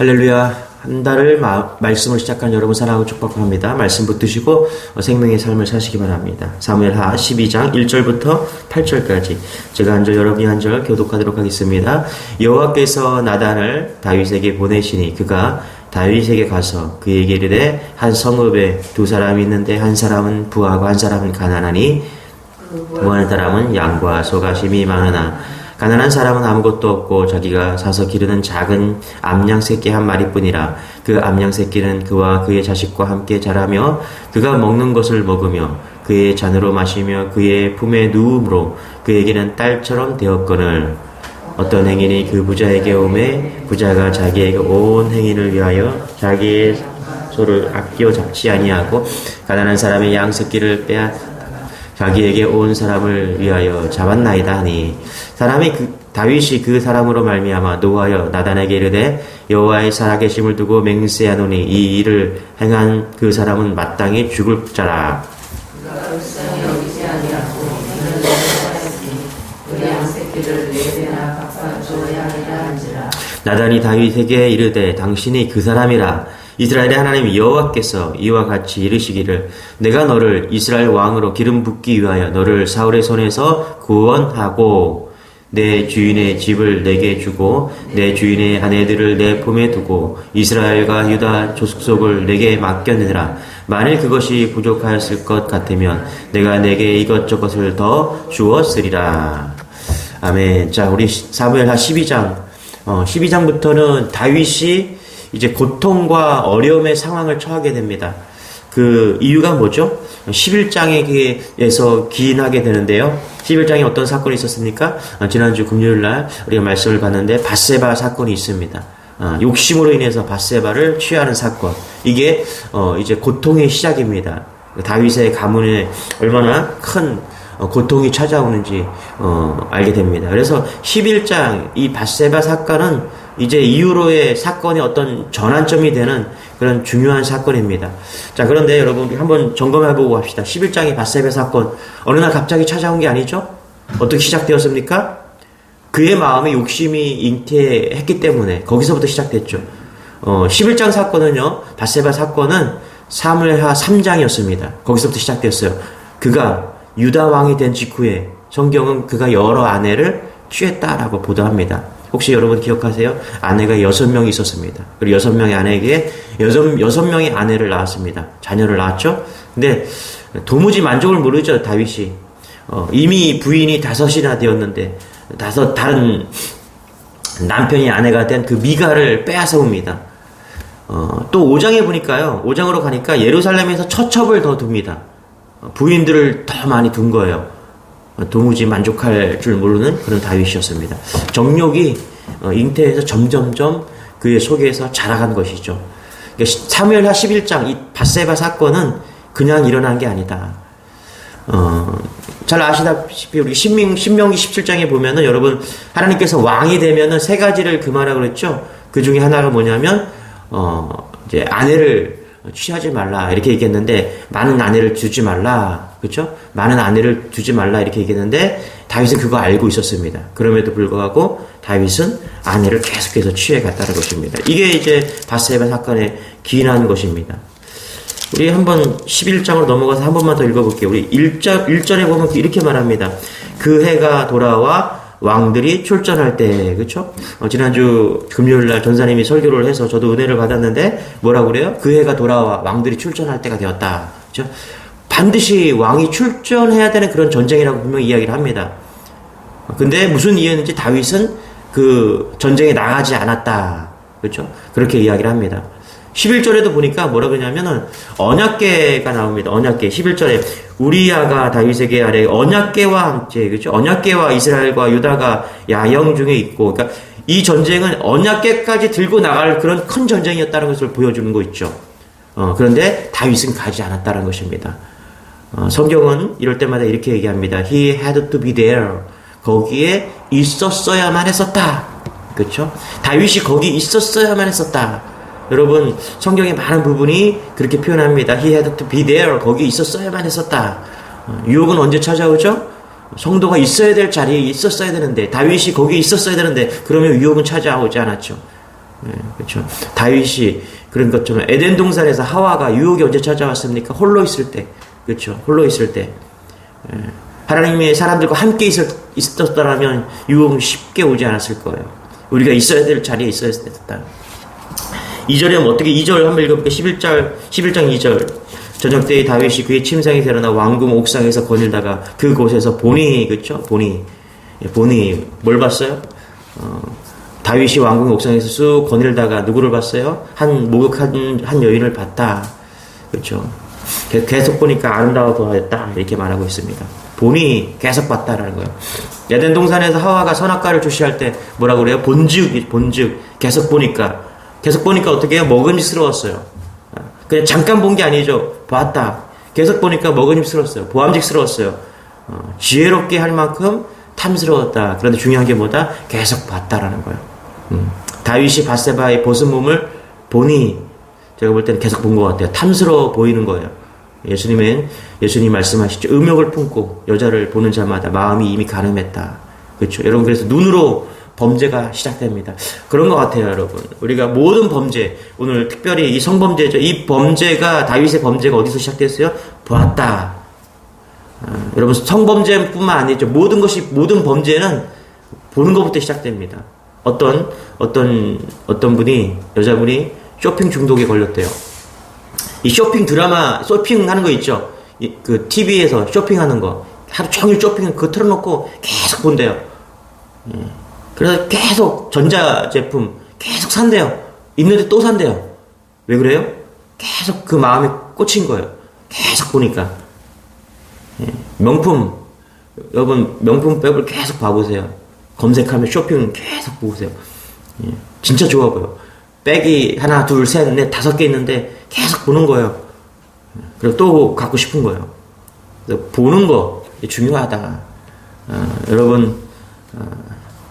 할렐루야. 한 달을 말씀을 시작한 여러분 사랑하고 축복합니다. 말씀 붙드시고 생명의 삶을 사시기 바랍니다. 사무엘하 12장 1절부터 8절까지 제가 한 절 여러분이 한 절 교독하도록 하겠습니다. 여호와께서 나단을 다윗에게 보내시니 그가 다윗에게 가서 그에게 이르되 한 성읍에 두 사람이 있는데 한 사람은 부하고 한 사람은 가난하니 부하는 사람은 양과 소가심이 많으나 가난한 사람은 아무것도 없고 자기가 사서 기르는 작은 암양 새끼 한 마리뿐이라. 그 암양 새끼는 그와 그의 자식과 함께 자라며 그가 먹는 것을 먹으며 그의 잔으로 마시며 그의 품에 누움으로 그에게는 딸처럼 되었거늘. 어떤 행인이 그 부자에게 오매 부자가 자기에게 온 행인을 위하여 자기의 소를 아끼어 잡지 아니하고 가난한 사람의 양 새끼를 빼앗 자기에게 온 사람을 위하여 잡았나이다 하니 다윗이 그 사람으로 말미암아 노하여 나단에게 이르되 여호와의 살아계심을 두고 맹세하노니 이 일을 행한 그 사람은 마땅히 죽을 자라. 나단이 다윗에게 이르되 당신이 그 사람이라. 이스라엘의 하나님 여호와께서 이와 같이 이르시기를 내가 너를 이스라엘 왕으로 기름 붓기 위하여 너를 사울의 손에서 구원하고 내 주인의 집을 내게 주고 내 주인의 아내들을 내 품에 두고 이스라엘과 유다 족속을 내게 맡겼느니라. 만일 그것이 부족하였을 것 같으면 내가 내게 이것저것을 더 주었으리라. 아멘. 자, 우리 사무엘하 12장부터는 다윗이 이제 고통과 어려움의 상황을 처하게 됩니다. 그 이유가 뭐죠? 11장에서 기인하게 되는데요. 11장에 어떤 사건이 있었습니까? 지난주 금요일날 우리가 말씀을 봤는데 밧세바 사건이 있습니다. 욕심으로 인해서 밧세바를 취하는 사건. 이게 이제 고통의 시작입니다. 다윗의 가문에 얼마나 큰 고통이 찾아오는지 알게 됩니다. 그래서 11장 이 밧세바 사건은 이제 이후로의 사건의 어떤 전환점이 되는 그런 중요한 사건입니다. 자, 그런데 여러분 우리 한번 점검해보고 합시다. 11장의 밧세바 사건 어느 날 갑자기 찾아온 게 아니죠? 어떻게 시작되었습니까? 그의 마음에 욕심이 잉태했기 때문에 거기서부터 시작됐죠. 11장 사건은요, 밧세바 사건은 사무엘하 3장이었습니다. 거기서부터 시작됐어요. 그가 유다 왕이 된 직후에 성경은 그가 여러 아내를 취했다라고 보도합니다. 혹시 여러분 기억하세요? 아내가 6명이 있었습니다. 그리고 6명의 아내에게 6명의 아내를 낳았습니다. 자녀를 낳았죠? 근데 도무지 만족을 모르죠, 다윗이. 이미 부인이 5이나 되었는데, 다른 남편이 아내가 된 그 미가를 빼앗아 옵니다. 또 5장에 보니까요, 5장으로 가니까 예루살렘에서 처첩을 더 둡니다. 부인들을 더 많이 둔 거예요. 도무지 만족할 줄 모르는 그런 다윗이었습니다. 정욕이 잉태해서 점점점 그의 속에서 자라간 것이죠. 사무엘하 11장 이 밧세바 사건은 그냥 일어난 게 아니다. 잘 아시다시피 우리 신명기 17장에 보면은 여러분 하나님께서 왕이 되면은 3가지를 금하라고 그랬죠. 그 중에 하나가 뭐냐면 이제 아내를 취하지 말라 이렇게 얘기했는데 많은 아내를 두지 말라, 그렇죠? 많은 아내를 두지 말라 이렇게 얘기했는데 다윗은 그거 알고 있었습니다. 그럼에도 불구하고 다윗은 아내를 계속해서 취해갔다는 것입니다. 이게 이제 밧세바 사건에 기인한 것입니다. 우리 한번 11장으로 넘어가서 한 번만 더 읽어볼게요. 우리 1절에 보면 이렇게 말합니다. 그 해가 돌아와 왕들이 출전할 때, 그쵸? 지난주 금요일날 전사님이 설교를 해서 저도 은혜를 받았는데, 뭐라고 그래요? 그 해가 돌아와 왕들이 출전할 때가 되었다. 그쵸? 반드시 왕이 출전해야 되는 그런 전쟁이라고 분명히 이야기를 합니다. 근데 무슨 이유였는지 다윗은 그 전쟁에 나가지 않았다. 그쵸? 그렇게 이야기를 합니다. 11절에도 보니까 뭐라 그러냐면은 언약궤가 나옵니다. 언약궤 11절에 우리야가 다윗에게 아래 언약궤와 함께, 그렇죠? 언약궤와 이스라엘과 유다가 야영 중에 있고, 그러니까 이 전쟁은 언약궤까지 들고 나갈 그런 큰 전쟁이었다는 것을 보여주는 거 있죠. 그런데 다윗은 가지 않았다는 것입니다. 성경은 이럴 때마다 이렇게 얘기합니다. He had to be there. 거기에 있었어야만 했었다. 그렇죠? 다윗이 거기 있었어야만 했었다. 여러분 성경의 많은 부분이 그렇게 표현합니다. He had to be there. 거기 있었어야만 했었다. 유혹은 언제 찾아오죠? 성도가 있어야 될 자리에 있었어야 되는데, 다윗이 거기 있었어야 되는데, 그러면 유혹은 찾아오지 않았죠. 그렇죠. 다윗이 그런 것처럼 에덴 동산에서 하와가 유혹이 언제 찾아왔습니까? 홀로 있을 때. 그렇죠. 홀로 있을 때. 하나님의 사람들과 함께 있었더라면 유혹은 쉽게 오지 않았을 거예요. 우리가 있어야 될 자리에 있어야 됐다. 2절에 어떻게 2절 한번 읽어볼게요. 11장 2절. 저녁 때에 다윗이 그의 침상에서 일어나 왕궁 옥상에서 거닐다가 그곳에서 보니, 그렇죠? 보니 뭘 봤어요? 다윗이 왕궁 옥상에서 쑥 거닐다가 누구를 봤어요? 목욕한 여인을 봤다. 그렇죠? 계속 보니까 아름다워 보였다. 이렇게 말하고 있습니다. 보니 계속 봤다라는 거예요. 에덴 동산에서 하와가 선악과를 주시할 때 뭐라고 그래요? 본즉 계속 보니까 어떻게 해요? 먹음직스러웠어요. 그냥 잠깐 본 게 아니죠. 봤다. 계속 보니까 먹음직스러웠어요. 보암직스러웠어요. 지혜롭게 할 만큼 탐스러웠다. 그런데 중요한 게 뭐다? 계속 봤다라는 거예요. 다윗이 밧세바의 벗은 몸을 보니 제가 볼 때는 계속 본 것 같아요. 탐스러워 보이는 거예요. 예수님 말씀하시죠. 음욕을 품고 여자를 보는 자마다 마음이 이미 가늠했다. 그렇죠. 여러분, 그래서 눈으로 범죄가 시작됩니다. 그런 것 같아요, 여러분. 우리가 모든 범죄, 오늘 특별히 이 성범죄죠. 이 범죄가, 다윗의 범죄가 어디서 시작됐어요? 보았다. 여러분, 성범죄뿐만 아니죠. 모든 범죄는 보는 것부터 시작됩니다. 어떤 여자분이 쇼핑 중독에 걸렸대요. 이 쇼핑하는 거 있죠? 그 TV에서 쇼핑하는 거. 하루 종일 그거 틀어놓고 계속 본대요. 그래서 계속 전자제품 계속 산대요. 있는데 또 산대요. 왜 그래요? 계속 그 마음에 꽂힌 거예요. 계속 보니까. 여러분, 명품백을 계속 봐보세요. 검색하면 쇼핑 계속 보세요. 진짜 좋아 보여. 백이 하나, 둘, 셋, 넷, 5개 있는데 계속 보는 거예요. 그리고 또 갖고 싶은 거예요. 그래서 보는 거 중요하다. 여러분,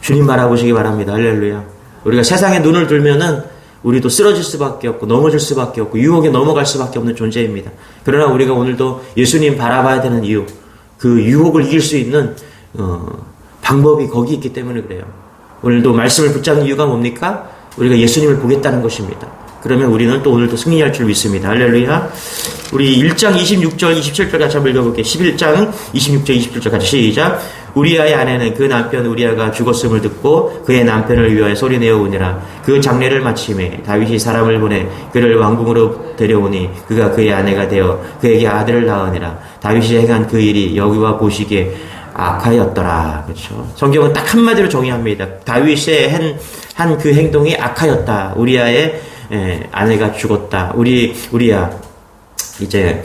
주님 바라보시기 바랍니다. 할렐루야. 우리가 세상에 눈을 들면은 우리도 쓰러질 수밖에 없고 넘어질 수밖에 없고 유혹에 넘어갈 수밖에 없는 존재입니다. 그러나 우리가 오늘도 예수님 바라봐야 되는 이유, 그 유혹을 이길 수 있는 방법이 거기 있기 때문에 그래요. 오늘도 말씀을 붙잡는 이유가 뭡니까? 우리가 예수님을 보겠다는 것입니다. 그러면 우리는 또 오늘도 승리할 줄 믿습니다. 할렐루야. 우리 1장 26절 27절 같이 한번 읽어볼게요. 11장 26절 27절 같이 시작. 우리아의 아내는 그 남편 우리아가 죽었음을 듣고 그의 남편을 위하여 소리내어 우니라. 그 장례를 마침에 다윗이 사람을 보내 그를 왕궁으로 데려오니 그가 그의 아내가 되어 그에게 아들을 낳으니라. 다윗이 행한 그 일이 여기와 보시기에 악하였더라. 그렇죠. 성경은 딱 한마디로 정의합니다. 다윗의 한 그 행동이 악하였다. 우리아의 아내가 죽었다. 우리아 이제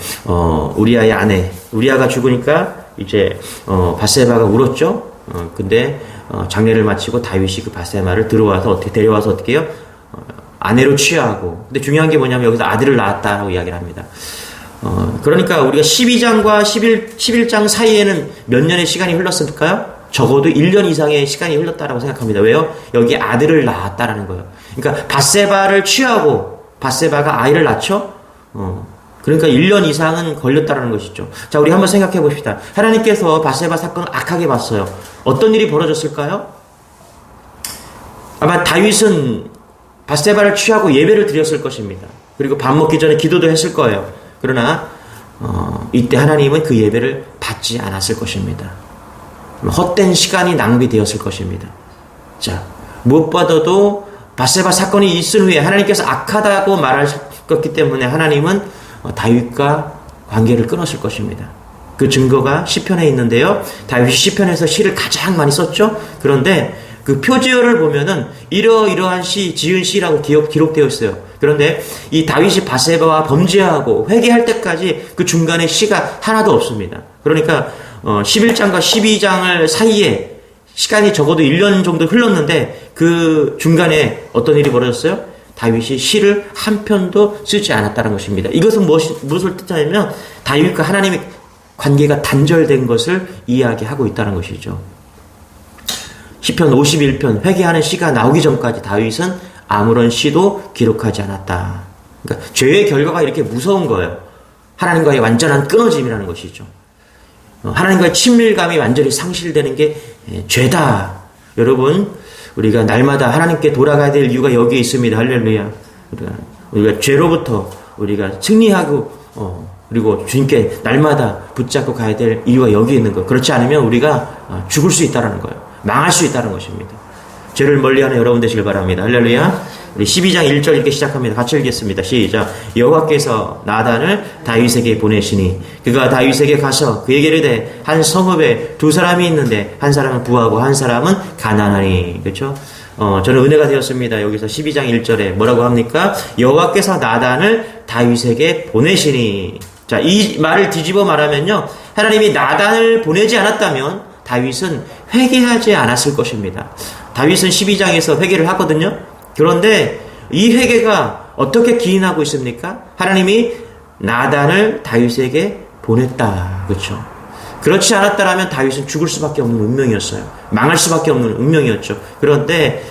우리아의 아내 우리아가 죽으니까 이제 밧세바가 울었죠. 근데 장례를 마치고 다윗이 그 밧세바를 데려와서 어떻게 해요? 아내로 취하고. 근데 중요한 게 뭐냐면 여기서 아들을 낳았다라고 이야기를 합니다. 그러니까 우리가 12장과 11장 사이에는 몇 년의 시간이 흘렀을까요? 적어도 1년 이상의 시간이 흘렀다라고 생각합니다. 왜요? 여기 아들을 낳았다라는 거예요. 그러니까 밧세바를 취하고 밧세바가 아이를 낳죠? 그러니까 1년 이상은 걸렸다라는 것이죠. 자, 우리 한번 생각해 봅시다. 하나님께서 밧세바 사건을 악하게 봤어요. 어떤 일이 벌어졌을까요? 아마 다윗은 밧세바를 취하고 예배를 드렸을 것입니다. 그리고 밥 먹기 전에 기도도 했을 거예요. 그러나 이때 하나님은 그 예배를 받지 않았을 것입니다. 헛된 시간이 낭비되었을 것입니다. 자, 무엇보다도 밧세바 사건이 있은 후에 하나님께서 악하다고 말하셨기 때문에 하나님은 다윗과 관계를 끊었을 것입니다. 그 증거가 시편에 있는데요. 다윗이 시편에서 시를 가장 많이 썼죠. 그런데 그 표지어를 보면은 이러이러한 시, 지은 시라고 기록되어 있어요. 그런데 이 다윗이 밧세바와 범죄하고 회개할 때까지 그 중간에 시가 하나도 없습니다. 그러니까 11장과 12장을 사이에 시간이 적어도 1년 정도 흘렀는데 그 중간에 어떤 일이 벌어졌어요? 다윗이 시를 한 편도 쓰지 않았다는 것입니다. 이것은 무엇을 뜻하냐면 다윗과 하나님의 관계가 단절된 것을 이야기하고 있다는 것이죠. 시편 51편 회개하는 시가 나오기 전까지 다윗은 아무런 시도 기록하지 않았다. 그러니까 죄의 결과가 이렇게 무서운 거예요. 하나님과의 완전한 끊어짐이라는 것이죠. 하나님과의 친밀감이 완전히 상실되는 게 죄다. 여러분, 우리가 날마다 하나님께 돌아가야 될 이유가 여기에 있습니다. 할렐루야. 우리가 죄로부터 우리가 승리하고 그리고 주님께 날마다 붙잡고 가야 될 이유가 여기에 있는 거예요. 그렇지 않으면 우리가 죽을 수 있다는 거예요. 망할 수 있다는 것입니다. 죄를 멀리하는 여러분 되시길 바랍니다. 할렐루야. 우리 12장 1절 이렇게 시작합니다. 같이 읽겠습니다. 시작. 여호와께서 나단을 다윗에게 보내시니 그가 다윗에게 가서 그에게 이르되 한 성읍에 두 사람이 있는데 한 사람은 부하고 한 사람은 가난하니. 그렇죠? 저는 은혜가 되었습니다. 여기서 12장 1절에 뭐라고 합니까? 여호와께서 나단을 다윗에게 보내시니. 자, 이 말을 뒤집어 말하면요, 하나님이 나단을 보내지 않았다면 다윗은 회개하지 않았을 것입니다. 다윗은 12장에서 회개를 하거든요. 그런데 이 회개가 어떻게 기인하고 있습니까? 하나님이 나단을 다윗에게 보냈다. 그렇죠? 그렇지 않았다라면 다윗은 죽을 수밖에 없는 운명이었어요. 망할 수밖에 없는 운명이었죠. 그런데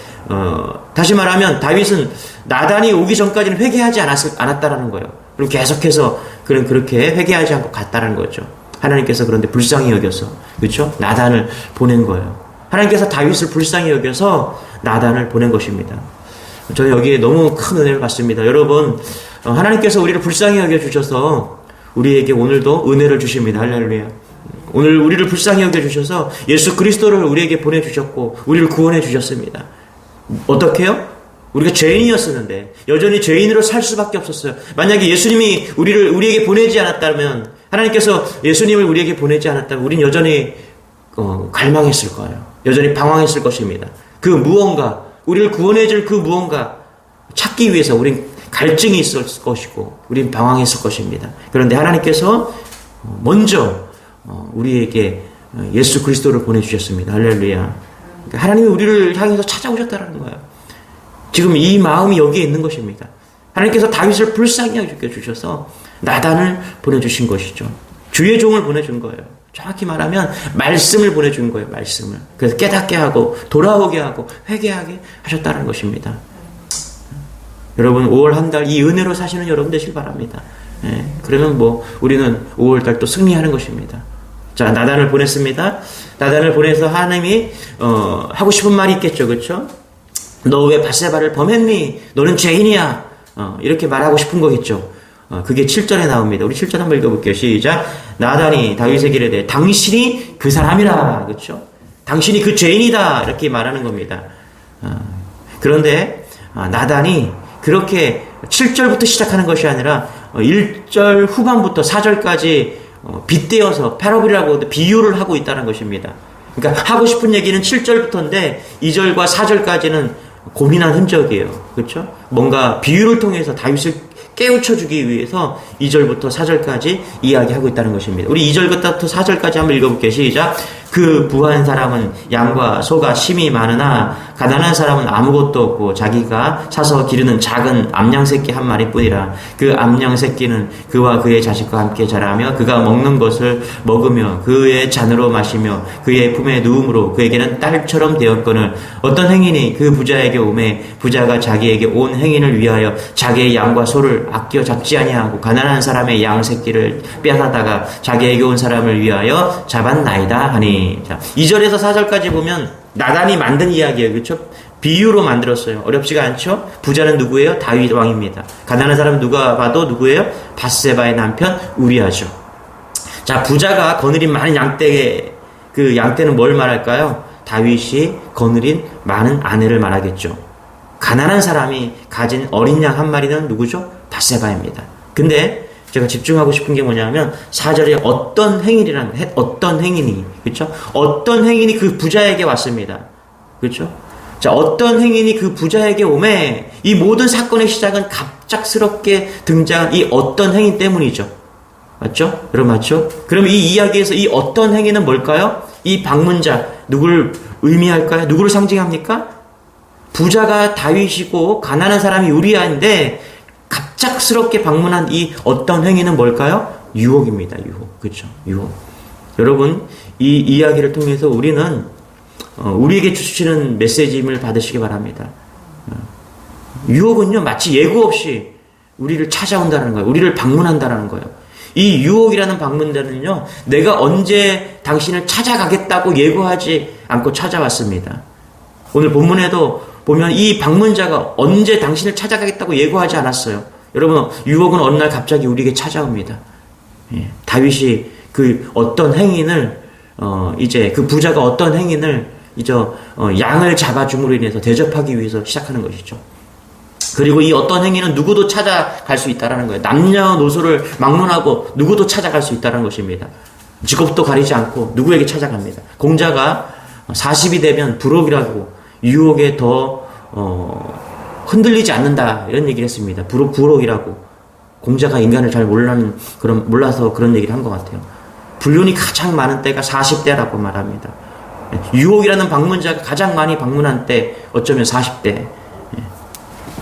다시 말하면 다윗은 나단이 오기 전까지는 회개하지 않았다라는 거예요. 그리고 계속해서 그렇게 회개하지 않고 갔다는 거죠. 하나님께서 그런데 불쌍히 여겨서, 그렇죠? 나단을 보낸 거예요. 하나님께서 다윗을 불쌍히 여겨서 나단을 보낸 것입니다. 저는 여기에 너무 큰 은혜를 받습니다. 여러분, 하나님께서 우리를 불쌍히 여겨주셔서 우리에게 오늘도 은혜를 주십니다. 할렐루야. 오늘 우리를 불쌍히 여겨주셔서 예수 그리스도를 우리에게 보내주셨고 우리를 구원해 주셨습니다. 어떻게 해요? 우리가 죄인이었었는데 여전히 죄인으로 살 수밖에 없었어요. 만약에 예수님이 우리에게 보내지 않았다면, 하나님께서 예수님을 우리에게 보내지 않았다면 우린 여전히 갈망했을 거예요. 여전히 방황했을 것입니다. 그 무언가, 우리를 구원해줄 그 무언가 찾기 위해서 우린 갈증이 있었을 것이고 우린 방황했을 것입니다. 그런데 하나님께서 먼저 우리에게 예수 그리스도를 보내주셨습니다. 할렐루야. 하나님이 우리를 향해서 찾아오셨다는 거예요. 지금 이 마음이 여기에 있는 것입니다. 하나님께서 다윗을 불쌍히 여겨주셔서 나단을 보내주신 것이죠. 주의 종을 보내준 거예요. 정확히 말하면 말씀을 보내준 거예요. 말씀을. 그래서 깨닫게 하고 돌아오게 하고 회개하게 하셨다는 것입니다. 여러분 5월 한 달 이 은혜로 사시는 여러분 되시길 바랍니다. 그러면 우리는 5월달 또 승리하는 것입니다. 자, 나단을 보냈습니다. 나단을 보내서 하나님이 하고 싶은 말이 있겠죠. 그렇죠? 너 왜 밧세바를 범했니? 너는 죄인이야. 이렇게 말하고 싶은 거겠죠. 그게 7절에 나옵니다. 우리 7절 한번 읽어볼게요. 시작. 나단이 다윗에게 이르되 당신이 그 사람이라. 그렇죠? 당신이 그 죄인이다. 이렇게 말하는 겁니다. 그런데 나단이 그렇게 7절부터 시작하는 것이 아니라 1절 후반부터 4절까지 빗대어서 패러블이라고 비유를 하고 있다는 것입니다. 그러니까 하고 싶은 얘기는 7절부터인데 2절과 4절까지는 고민한 흔적이에요. 그렇죠? 뭔가 비유를 통해서 다윗을 깨우쳐주기 위해서 2절부터 4절까지 이야기하고 있다는 것입니다. 우리 2절부터 4절까지 한번 읽어볼게요. 시작. 그 부한 사람은 양과 소가 심히 많으나 가난한 사람은 아무것도 없고 자기가 사서 기르는 작은 암양 새끼 한 마리뿐이라. 그 암양 새끼는 그와 그의 자식과 함께 자라며 그가 먹는 것을 먹으며 그의 잔으로 마시며 그의 품에 누움으로 그에게는 딸처럼 되었거늘 어떤 행인이 그 부자에게 오매 부자가 자기에게 온 행인을 위하여 자기의 양과 소를 아껴 잡지 아니하고 가난한 사람의 양 새끼를 빼앗다가 자기에게 온 사람을 위하여 잡았나이다 하니. 자, 2절에서 4절까지 보면 나단이 만든 이야기예요. 그렇죠? 비유로 만들었어요. 어렵지가 않죠? 부자는 누구예요? 다윗 왕입니다. 가난한 사람은 누가 봐도 누구예요? 밧세바의 남편 우리아죠. 자, 부자가 거느린 많은 양떼에, 그 양떼는 뭘 말할까요? 다윗이 거느린 많은 아내를 말하겠죠. 가난한 사람이 가진 어린 양 한 마리는 누구죠? 밧세바입니다. 근데 제가 집중하고 싶은 게 뭐냐면 4절에 어떤 행인이, 그렇죠? 어떤 행인이 그 부자에게 왔습니다. 그렇죠? 자, 어떤 행인이 그 부자에게 오매 이 모든 사건의 시작은 갑작스럽게 등장한 이 어떤 행인 때문이죠. 맞죠? 여러분 맞죠? 그럼 이 이야기에서 이 어떤 행인은 뭘까요? 이 방문자 누구를 의미할까요? 누구를 상징합니까? 부자가 다윗이고 가난한 사람이 우리아인데 갑작스럽게 방문한 이 어떤 행위는 뭘까요? 유혹입니다. 유혹. 그렇죠? 유혹. 여러분, 이 이야기를 통해서 우리는 우리에게 주시는 메시지임을 받으시기 바랍니다. 유혹은요, 마치 예고 없이 우리를 찾아온다는 거예요. 우리를 방문한다는 거예요. 이 유혹이라는 방문자는요, 내가 언제 당신을 찾아가겠다고 예고하지 않고 찾아왔습니다. 오늘 본문에도 보면 이 방문자가 언제 당신을 찾아가겠다고 예고하지 않았어요. 여러분, 유혹은 어느 날 갑자기 우리에게 찾아옵니다. 예, 다윗이 그 어떤 행인을 이제 그 부자가 어떤 행인을 이제 양을 잡아줌으로 인해서 대접하기 위해서 시작하는 것이죠. 그리고 이 어떤 행위는 누구도 찾아갈 수 있다는 거예요. 남녀노소를 막론하고 누구도 찾아갈 수 있다는 것입니다. 직업도 가리지 않고 누구에게 찾아갑니다. 공자가 40이 되면 불혹이라고 유혹에 더 흔들리지 않는다 이런 얘기를 했습니다. 불혹이라고. 공자가 인간을 잘 몰라서 그런 얘기를 한 것 같아요. 불륜이 가장 많은 때가 40대라고 말합니다. 유혹이라는 방문자가 가장 많이 방문한 때 어쩌면 40대.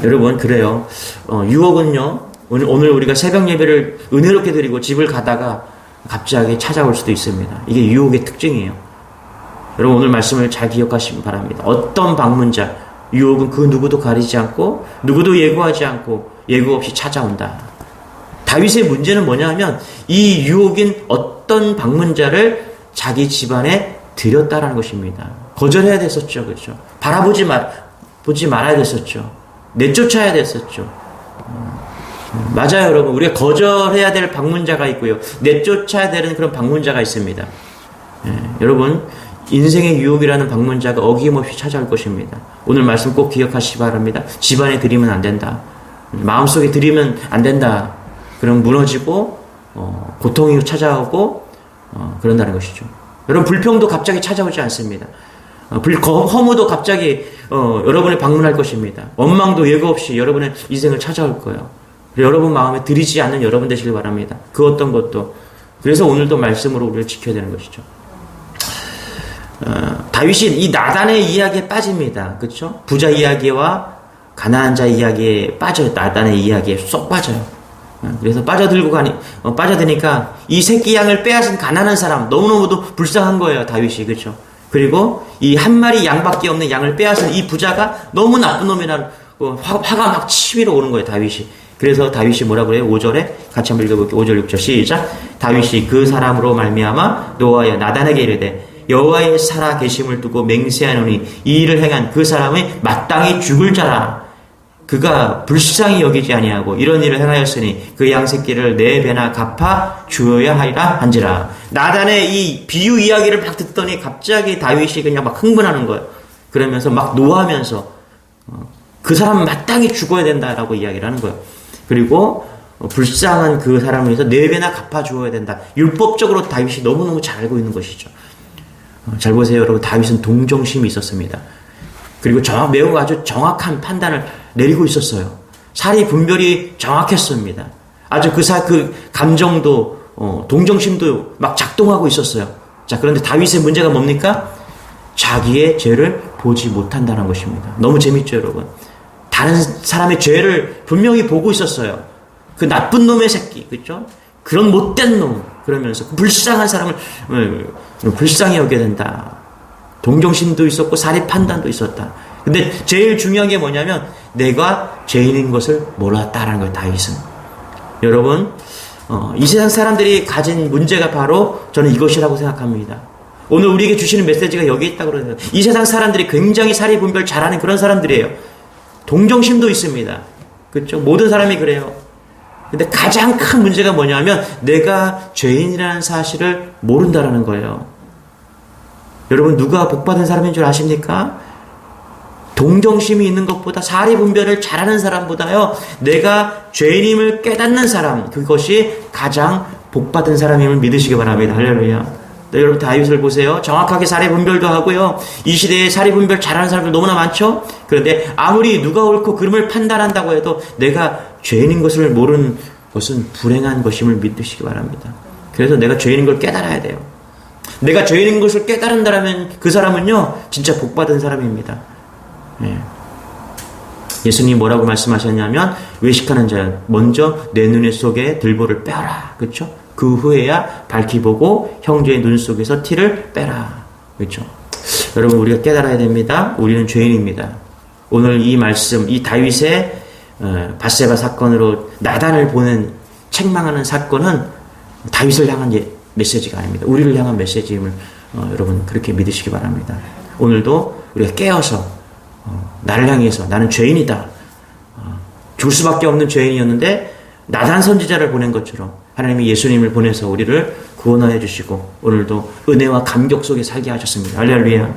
여러분, 그래요. 유혹은요, 오늘 우리가 새벽 예배를 은혜롭게 드리고 집을 가다가 갑자기 찾아올 수도 있습니다. 이게 유혹의 특징이에요. 여러분, 오늘 말씀을 잘 기억하시기 바랍니다. 어떤 방문자, 유혹은 그 누구도 가리지 않고 누구도 예고하지 않고 예고 없이 찾아온다. 다윗의 문제는 뭐냐 하면 이 유혹인 어떤 방문자를 자기 집안에 들였다라는 것입니다. 거절해야 됐었죠. 그렇죠? 보지 말아야 됐었죠. 내쫓아야 됐었죠. 맞아요, 여러분. 우리가 거절해야 될 방문자가 있고요. 내쫓아야 되는 그런 방문자가 있습니다. 여러분, 인생의 유혹이라는 방문자가 어김없이 찾아올 것입니다. 오늘 말씀 꼭 기억하시기 바랍니다. 집안에 들이면 안 된다. 마음속에 들이면 안 된다. 그럼 무너지고 고통이 찾아오고 그런다는 것이죠. 여러분, 불평도 갑자기 찾아오지 않습니다. 허무도 갑자기 여러분을 방문할 것입니다. 원망도 예고 없이 여러분의 인생을 찾아올 거예요. 여러분 마음에 들이지 않는 여러분 되시길 바랍니다. 그 어떤 것도. 그래서 오늘도 말씀으로 우리를 지켜야 되는 것이죠. 다윗이 이 나단의 이야기에 빠집니다. 그렇죠? 부자 이야기와 가난한 자 이야기에 빠져요. 나단의 이야기에 쏙 빠져요. 그래서 빠져드니까 이 새끼 양을 빼앗은 가난한 사람 너무너무도 불쌍한 거예요. 다윗이. 그렇죠? 그리고 이 한 마리 양밖에 없는 양을 빼앗은 이 부자가 너무 나쁜 놈이라고 화가 막 치밀어 오는 거예요. 다윗이. 그래서 다윗이 뭐라고 그래요? 5절에 같이 한번 읽어볼게요. 5절 6절 시작. 다윗이 그 사람으로 말미암아 노아여 나단에게 이르되 여호와의 살아 계심을 두고 맹세하노니 이 일을 행한 그 사람이 마땅히 죽을 자라. 그가 불쌍히 여기지 아니하고 이런 일을 행하였으니 그 양 새끼를 네 배나 갚아 주어야 하리라 한지라. 나단의 이 비유 이야기를 막 듣더니 갑자기 다윗이 그냥 막 흥분하는 거예요. 그러면서 막 노하면서 그 사람은 마땅히 죽어야 된다라고 이야기를 하는 거예요. 그리고 불쌍한 그 사람을 위해서 네 배나 갚아 주어야 된다. 율법적으로 다윗이 너무너무 잘 알고 있는 것이죠. 잘 보세요, 여러분. 다윗은 동정심이 있었습니다. 그리고 매우 아주 정확한 판단을 내리고 있었어요. 사리 분별이 정확했습니다. 아주 그 감정도 동정심도 막 작동하고 있었어요. 자, 그런데 다윗의 문제가 뭡니까? 자기의 죄를 보지 못한다는 것입니다. 너무 재밌죠, 여러분? 다른 사람의 죄를 분명히 보고 있었어요. 그 나쁜 놈의 새끼, 그렇죠? 그런 못된 놈, 그러면서 불쌍한 사람을 불쌍히 여겨야 된다. 동정심도 있었고 사리 판단도 있었다. 근데 제일 중요한 게 뭐냐면 내가 죄인인 것을 몰랐다라는 거예요. 다윗은. 여러분, 이 세상 사람들이 가진 문제가 바로 저는 이것이라고 생각합니다. 오늘 우리에게 주시는 메시지가 여기 있다고 그러는데 이 세상 사람들이 굉장히 사리 분별 잘하는 그런 사람들이에요. 동정심도 있습니다. 그렇죠? 모든 사람이 그래요. 근데 가장 큰 문제가 뭐냐면 내가 죄인이라는 사실을 모른다라는 거예요. 여러분, 누가 복받은 사람인 줄 아십니까? 동정심이 있는 것보다 사리 분별을 잘하는 사람보다요, 내가 죄인임을 깨닫는 사람, 그것이 가장 복받은 사람임을 믿으시기 바랍니다. 할렐루야. 네, 여러분 다윗을 보세요. 정확하게 사리 분별도 하고요. 이 시대에 사리 분별 잘하는 사람들 너무나 많죠? 그런데 아무리 누가 옳고 그름을 판단한다고 해도 내가 죄인인 것을 모르는 것은 불행한 것임을 믿으시기 바랍니다. 그래서 내가 죄인인 걸 깨달아야 돼요. 내가 죄인인 것을 깨달은다면 그 사람은요, 진짜 복받은 사람입니다. 예. 예수님이 뭐라고 말씀하셨냐면, 외식하는 자야 먼저 내 눈 속에 들보를 빼라. 그렇죠? 그 후에야 밝히 보고 형제의 눈 속에서 티를 빼라. 그렇죠? 여러분, 우리가 깨달아야 됩니다. 우리는 죄인입니다. 오늘 이 말씀, 이 다윗의 밧세바 사건으로 나단을 보낸 책망하는 사건은 다윗을 향한 메시지가 아닙니다. 우리를 향한 메시지임을 여러분 그렇게 믿으시기 바랍니다. 오늘도 우리가 깨어서 나를 향해서 나는 죄인이다. 죽을 수밖에 없는 죄인이었는데 나단 선지자를 보낸 것처럼 하나님이 예수님을 보내서 우리를 구원하여 주시고 오늘도 은혜와 감격 속에 살게 하셨습니다. 할렐루야.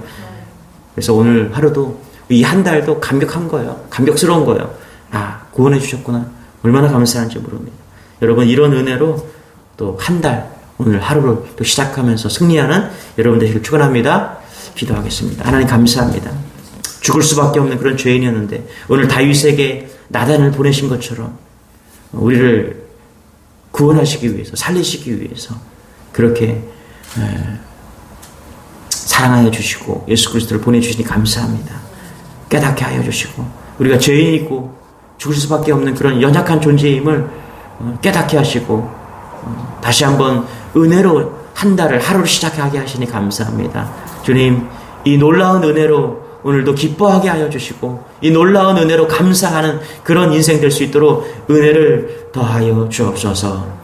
그래서 오늘 하루도 이 한 달도 감격한 거예요. 감격스러운 거예요. 구원해 주셨구나. 얼마나 감사한지 모릅니다. 여러분 이런 은혜로 또 한 달 오늘 하루를 또 시작하면서 승리하는 여러분 되시길 축원합니다. 기도하겠습니다. 하나님 감사합니다. 죽을 수밖에 없는 그런 죄인이었는데 오늘 다윗에게 나단을 보내신 것처럼 우리를 구원하시기 위해서 살리시기 위해서 그렇게 사랑하여 주시고 예수 그리스도를 보내주시니 감사합니다. 깨닫게 하여 주시고 우리가 죄인이고 죽을 수밖에 없는 그런 연약한 존재임을 깨닫게 하시고 다시 한번 은혜로 한 달을 하루를 시작하게 하시니 감사합니다. 주님 이 놀라운 은혜로 오늘도 기뻐하게 하여 주시고 이 놀라운 은혜로 감사하는 그런 인생 될 수 있도록 은혜를 더하여 주옵소서.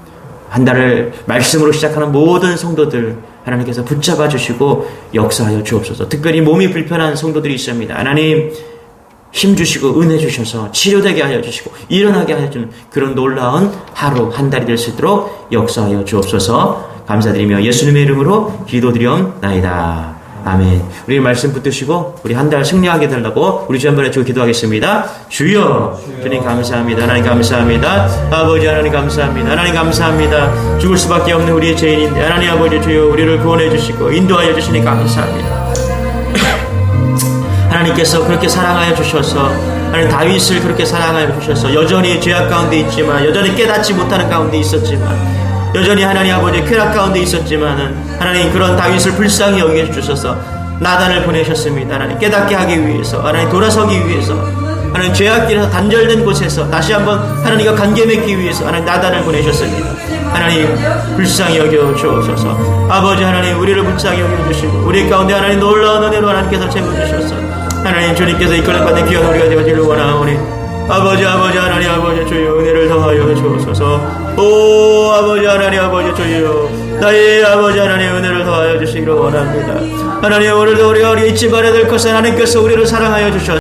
한 달을 말씀으로 시작하는 모든 성도들 하나님께서 붙잡아 주시고 역사하여 주옵소서. 특별히 몸이 불편한 성도들이 있습니다. 하나님 힘 주시고 은혜 주셔서 치료되게 하여 주시고 일어나게 하여 주는 그런 놀라운 하루 한 달이 될 수 있도록 역사하여 주옵소서. 감사드리며 예수님의 이름으로 기도드리옵나이다. 아멘. 우리 말씀 붙드시고 우리 한 달 승리하게 되려고 우리 주 한번 해주고 기도하겠습니다. 주여 주님 감사합니다. 하나님 감사합니다. 아버지 하나님 감사합니다. 하나님 감사합니다. 죽을 수밖에 없는 우리의 죄인인데 하나님 아버지 주여 우리를 구원해 주시고 인도하여 주시니 감사합니다. 하나님께서 그렇게 사랑하여 주셔서 하나님 다윗을 그렇게 사랑하여 주셔서 여전히 죄악 가운데 있지만 여전히 깨닫지 못하는 가운데 있었지만 여전히 하나님 아버지 쾌락 가운데 있었지만은 하나님 그런 다윗을 불쌍히 여겨 주셔서 나단을 보내셨습니다. 하나님 깨닫게 하기 위해서 하나님 돌아서기 위해서 하나님 죄악길에서 단절된 곳에서 다시 한번 하나님과 관계 맺기 위해서 하나님 나단을 보내셨습니다. 하나님 불쌍히 여겨 주옵소서. 아버지 하나님 우리를 불쌍히 여겨 주시고 우리 가운데 하나님 놀라운 은혜로 하나님께서 채워 주셔서 하나님 주님께서 이끌어받는 귀한 우리가 되어지를 원하오니 아버지 하나님 아버지 주여 은혜를 더하여 주옵소서. 오 아버지 하나님 아버지 주여 나의 아버지 하나님 은혜를 더하여 주시기를 원합니다. 하나님 오늘도 우리가 잊지 말아야 될 것은 하나님께서 우리를 사랑하여 주셨습니다.